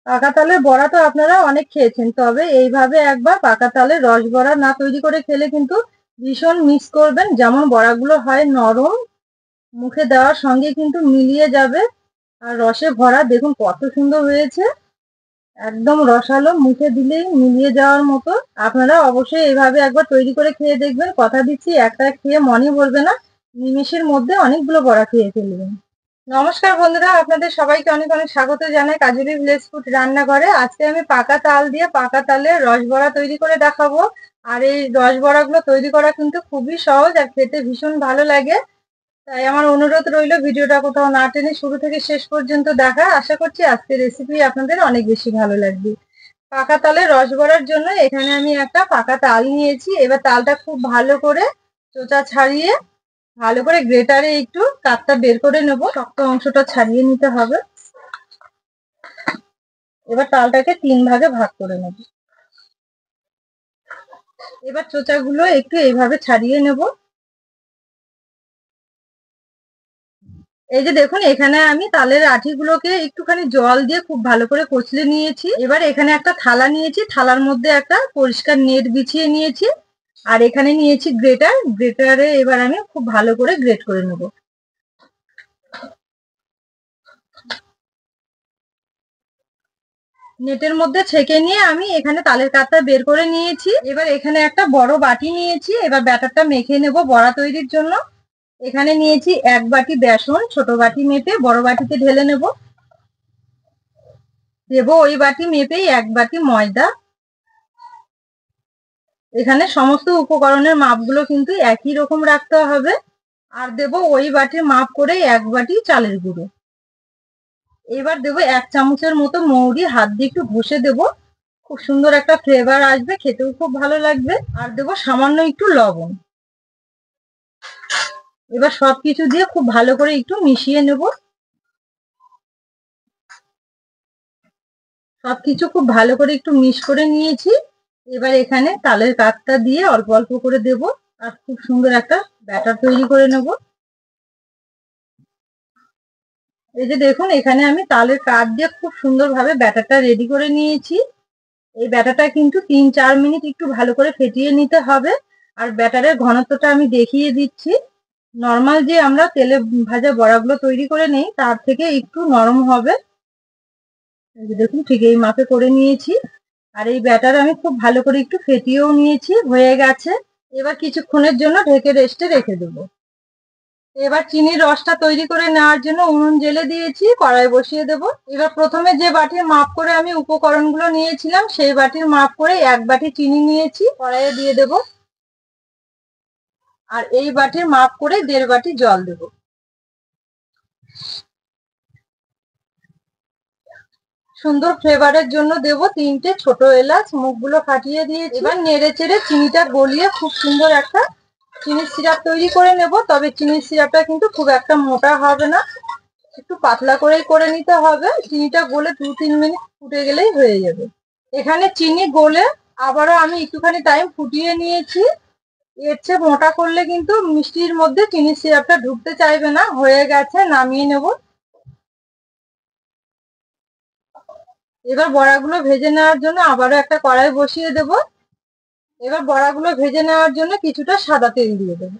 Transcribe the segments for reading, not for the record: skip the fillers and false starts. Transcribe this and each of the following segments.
পাকা তালের বড়া তো আপনারা অনেক খেয়েছেন, তবে এইভাবে একবার পাকা তালের রস বড়া না তৈরি করে খেলে কিন্তু ভীষণ মিস করবেন। যেমন বড়াগুলো হয় নরম, মুখে দেওয়ার সঙ্গে কিন্তু মিলিয়ে যাবে। আর রসে ভরা দেখুন কত সুন্দর হয়েছে, একদম রসালো, মুখে দিলেই মিলিয়ে যাওয়ার মতো। আপনারা অবশ্যই এইভাবে একবার তৈরি করে খেয়ে দেখবেন, কথা দিচ্ছি একটা খেয়ে মনই ভরবে না, নিমেষের মধ্যে অনেকগুলো বড়া খেয়ে ফেলবেন। নমস্কার বন্ধুরা, আপনাদের সবাইকে অনেক অনেক স্বাগত জানাই কাজুরি ভিলেজ ফুড রান্নাঘরে। আজকে আমি পাকা তাল দিয়ে পাকা তালের রসবড়া তৈরি করে দেখাবো। আর এই রসবড়াগুলো তৈরি করা কিন্তু খুবই সহজ আর খেতে ভীষণ ভালো লাগে। তাই আমার অনুরোধ রইল ভিডিওটা কোথাও না টেনে শুরু থেকে শেষ পর্যন্ত দেখা। আশা করছি আজকের রেসিপি আপনাদের অনেক বেশি ভালো লাগবে। পাকা তালের রসবড়ার জন্য এখানে আমি একটা পাকা তাল নিয়েছি। এবার তালটা খুব ভালো করে চোচা ছাড়িয়ে ভালো করে গ্রেটারে একটু কাঠটা বের করে নেব, শক্ত অংশটা ছাড়িয়ে নিতে হবে। এবার তালটাকে 3 ভাগে ভাগ করে নেব। এবার চোচাগুলো একটু এইভাবে ছাড়িয়ে নেব। এই যে দেখুন, এখানে আমি তালের আঠিগুলোকে একটুখানি জল দিয়ে খুব ভালো করে কচলে নিয়েছি। এবার এখানে একটা থালা নিয়েছি, থালার মধ্যে একটা পরিষ্কার নেট বিছিয়ে নিয়েছি। আর এখানে নিয়েছি গ্রেটার, গ্রেটারে এবার আমি খুব ভালো করে গ্রেট করে নেব। নেটের মধ্যে ছেঁকে নিয়ে আমি এখানে তালের কাঠটা বের করে নিয়েছি। এবার এখানে একটা বড় বাটি নিয়েছি, এবার ব্যাটারটা মেখে নেব বড়া তৈরির জন্য। এখানে নিয়েছি 1 বাটি বেসন, ছোট বাটি মেপে বড় বাটিতে ঢেলে নেব। দেব ওই বাটি মেপেই 1 বাটি ময়দা। এখানে সমস্ত উপকরণের মাপগুলো কিন্তু একই রকম রাখতে হবে। আর দেব ওই বাটির মাপ করে 1 বাটি চালের গুঁড়ো। এবার দেব 1 চামচের মতো মৌরি, হাত দিয়ে একটু ঘষে দেব, খুব সুন্দর একটা ফ্লেভার আসবে, খেতেও খুব ভালো লাগবে। আর দেব সামান্য একটু লবণ। এবার সবকিছু দিয়ে খুব ভালো করে একটু মিশিয়ে নেব। সবকিছু খুব ভালো করে একটু মিক্স করে নিয়েছি। এবার এখানে তালের কাঠটা দিয়ে অল্প অল্প করে দেব আর খুব সুন্দর একটা ব্যাটার তৈরি করে নেব। এই যে দেখুন, এখানে আমি তালের কাঠ দিয়ে খুব সুন্দরভাবে ব্যাটারটা রেডি করে নিয়েছি। এই ব্যাটারটা কিন্তু 3-4 মিনিট একটু ভালো করে ফেটিয়ে নিতে হবে। আর ব্যাটারের ঘনত্বটা আমি দেখিয়ে দিচ্ছি। নর্মাল যে আমরা তেলে ভাজা বড়াগুলো তৈরি করে নেই তার থেকে একটু নরম হবে। এই যে দেখুন, ঠিক এই মাপে করে নিয়েছি। আর এই ব্যাটার আমি খুব ভালো করে একটু ফেটিয়েও নিয়েছি, হয়ে গেছে। এবার কিছুক্ষণের জন্য ঢেকে রেস্টে রেখে দেবো। এবার চিনির রসটা তৈরি করে নেওয়ার জন্য উনুন জ্বেলে দিয়েছি, কড়াই বসিয়ে দেব। এবার প্রথমে যে বাটির মাপ করে আমি উপকরণগুলো নিয়েছিলাম সেই বাটির মাপ করে 1 বাটি চিনি নিয়েছি, কড়াইয়ে দিয়ে দেব। আর এই বাটির মাপ করে 1.5 বাটি জল দেব। সুন্দর ফ্লেভারের জন্য দেব 3টে ছোট এলাচ, মুখগুলো ফাটিয়ে দিয়েছি। এবার নেড়ে চেড়ে চিনিটা গলিয়ে খুব সুন্দর একটা চিনির সিরাপ তৈরি করে নেব। তবে চিনির সিরাপটা কিন্তু খুব একটা মোটা হবে না, একটু পাতলা করেই করে নিতে হবে। চিনিটা গলে 2-3 মিনিট ফুটে গেলেই হয়ে যাবে। এখানে চিনি গলে আবারও আমি একটুখানি টাইম ফুটিয়ে নিয়েছি। এর চেয়ে মোটা করলে কিন্তু মিষ্টির মধ্যে চিনির সিরাপটা ঢুকতে চাইবে না। হয়ে গেছে, নামিয়ে নেব। এবার বড়াগুলো ভেজে নেওয়ার জন্য আবারও একটা কড়াই বসিয়ে দেব। এবার বড়াগুলো ভেজে নেওয়ার জন্য কিছুটা সাদা তেল দিয়ে দেবো।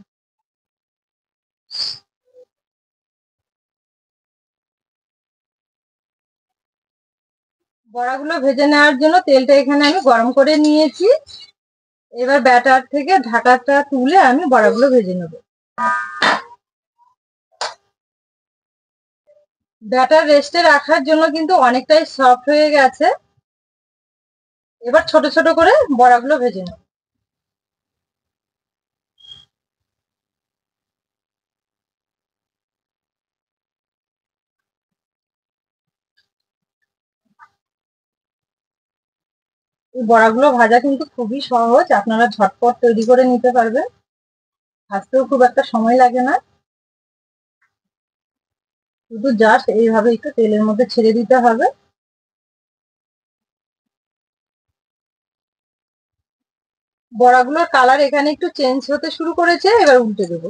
বড়াগুলো ভেজে নেওয়ার জন্য তেলটা এখানে আমি গরম করে নিয়েছি। এবার ব্যাটার থেকে ঢাকাটা তুলে আমি বড়াগুলো ভেজে নেব। ব্যাটার রেস্টে রাখার জন্য কিন্তু অনেকটাই সফট হয়ে গেছে। এবার ছোট ছোট করে বড়াগুলো ভেজে নেব। এই বড়াগুলো ভাজা কিন্তু খুবই সহজ, আপনারা ঝটপট তৈরি করে নিতে পারবেন, ভাজতেও খুব একটা সময় লাগে না। শুধু জাস্ট এইভাবে একটু তেলের মধ্যে ছেড়ে দিতে হবে। বড়াগুলোর কালার এখানে একটু চেঞ্জ হতে শুরু করেছে, এবার উল্টে দেবো।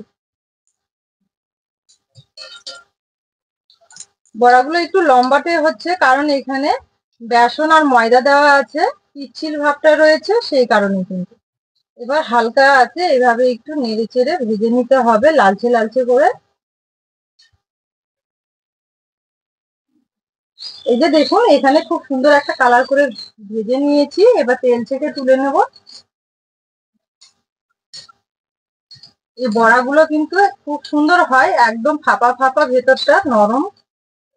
বড়াগুলো একটু লম্বাটে হচ্ছে কারণ এখানে বেসন আর ময়দা দেওয়া আছে, পিচ্ছিল ভাবটা রয়েছে সেই কারণে কিন্তু। এবার হালকা আছে এভাবে একটু নেড়ে চেড়ে ভেজে নিতে হবে লালচে লালচে করে। এই যে দেখুন এখানে খুব সুন্দর একটা কালার করে ভেজে নিয়েছি, এবার তেল থেকে তুলে নেব। এই বড়াগুলো কিন্তু খুব সুন্দর হয়, একদম ফাঁপা ফাঁপা, ভেতরটা নরম,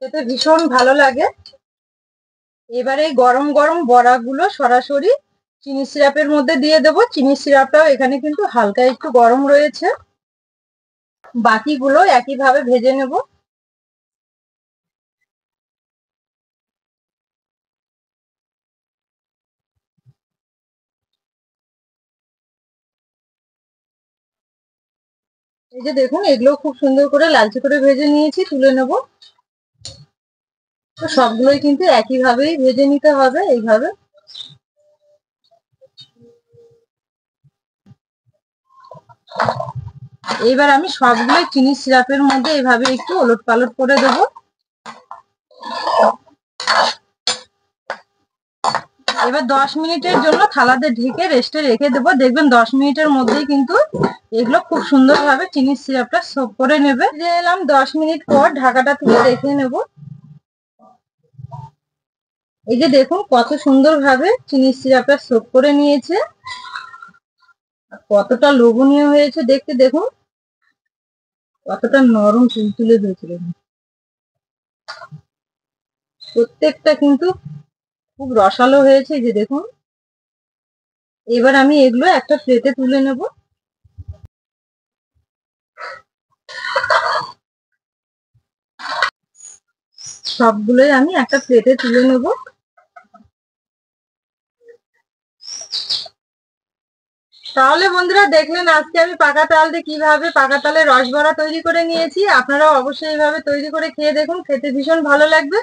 খেতে ভীষণ ভালো লাগে। এবারে এই গরম গরম বড়াগুলো সরাসরি চিনি সিরাপের মধ্যে দিয়ে দেবো। চিনি সিরাপটাও এখানে কিন্তু হালকা একটু গরম রয়েছে। বাকিগুলো একইভাবে ভেজে নেব। এই যে দেখুন এগুলো খুব সুন্দর করে লালচে করে ভেজে নিয়েছি, তুলে নেব। তো সবগুলোই কিন্তু একইভাবেই ভেজে নিতে হবে এইভাবে। এইবার আমি সবগুলোই চিনি সিরাপের মধ্যে এইভাবে একটু ওলট পালট করে দেবো। এবার 10 মিনিটের জন্য থালাতে ঢেকে রেস্টে রেখে দেবো। দেখবেন 10 মিনিটের মধ্যেই কিন্তু এগুলো খুব সুন্দরভাবে চিনির সিরাপটা সোক করে নেবে। ফিরে এলাম 10 মিনিট পর, ঢাকাটা তুলে রেখে নেব। এই যে দেখুন কত সুন্দরভাবে চিনির সিরাপটা সোক করে নিয়েছে, কতটা লোভনীয় হয়েছে দেখতে। দেখুন কতটা নরম তুলতুলে হয়েছিল, প্রত্যেকটা কিন্তু খুব রসালো হয়েছে। এই যে দেখুন, এবার আমি এগুলো একটা প্লেটে তুলে নেব। সবগুলোই আমি একটা প্লেটে তুলে নেব। তাহলে বন্ধুরা দেখলেন আজকে আমি পাকা তাল দিয়ে কিভাবে পাকা তালের রসবড়া তৈরি করে নিয়েছি। আপনারাও অবশ্যই এইভাবে তৈরি করে খেয়ে দেখুন, খেতে ভীষণ ভালো লাগবে।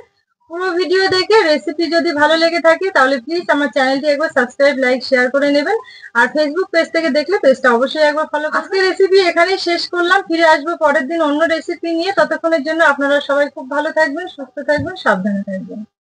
পুরো ভিডিও দেখে রেসিপি যদি ভালো লেগে থাকে তাহলে প্লিজ আমার চ্যানেলটি একবার সাবস্ক্রাইব, লাইক, শেয়ার করে নেবেন। আর ফেসবুক পেজ থেকে দেখলে পেজটা অবশ্যই একবার ফলো করবেন। আজকে রেসিপি এখানেই শেষ করলাম, ফিরে আসবো পরের দিন অন্য রেসিপি নিয়ে। ততক্ষণের জন্য আপনারা সবাই খুব ভালো থাকবেন, সুস্থ থাকবেন, সাবধানে থাকবেন।